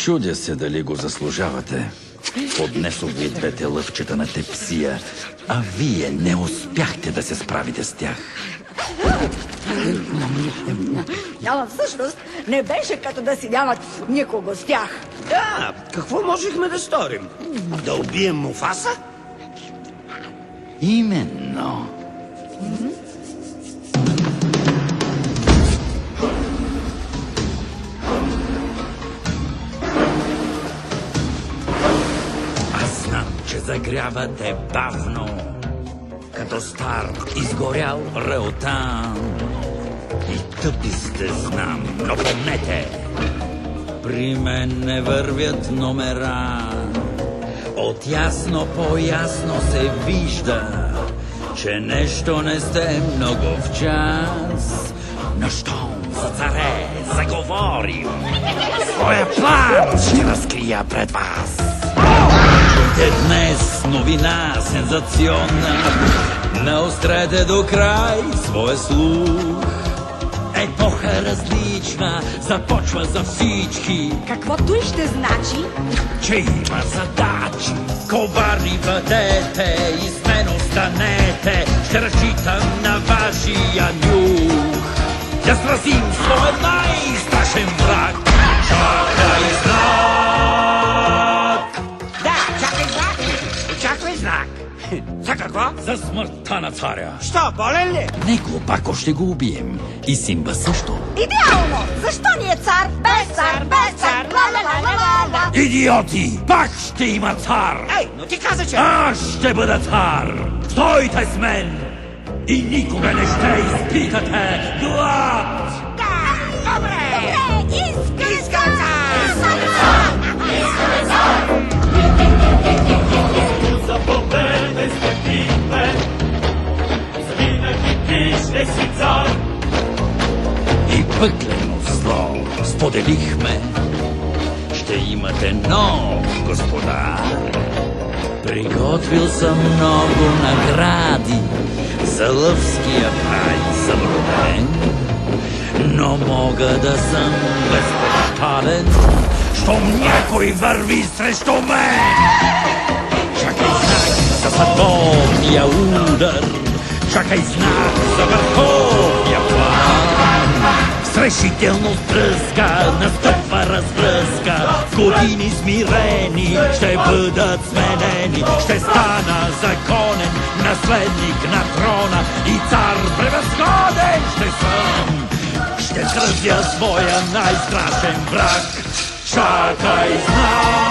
Чудя се дали го заслужавате. Поднесох ви двете лъвчета на тепсия, а вие не успяхте да се справите с тях. Ама всъщност не беше като да си нямат никого с тях. Да, какво можехме да сторим? Да убием Муфаса? Именно. Аз знам, че загрявате бавно, като стар изгорял реотан. И тъпи сте, знам, но помнете, при мен не вървят номера. От ясно по-ясно се вижда, че нещо не сте много в час. Но щом за царе заговорим, своя план ще разкрия пред вас. Чуйте днес новина сензационна, наострете до край своя слух. Епоха различна започва за всички. Каквото и ще значи, Че има задачи, коварни бъдете и с мен останете. Ще разчитам на вашия нюх. Да сразим своя най-страшен враг. Чакай знак! Да, чакай знак! Очаквай знак! За какво? За смъртта на царя. Що, болен ли? Него пако ще го убием. И Симба също. идеално! Защо ни е цар? Без цар, ла-ла-ла-ла-ла-ла! Идиоти! Пак ще има цар! Ей, но ти каза, че... Аз ще бъда цар! Стойте с мен! И никога не ще изпитате глад! Да, добре! Искам цар! Заповедай спективе, заминах и ще си цар. И пъклено зло споделихме, ще имате нов господар. Приготвил съм много награди за лъвския прай съброден, но мога да съм безпощаден, щом някой върви срещу мен. Чакай знак за съдбовния удар, чакай знак за върховния план. С решителност бръска настъпва развръзка, години смирени ще бъдат сменени. Ще стана законен наследник на трона и цар превъзходен ще съм. Ще сразя своя най-страшен враг. Чакай знак!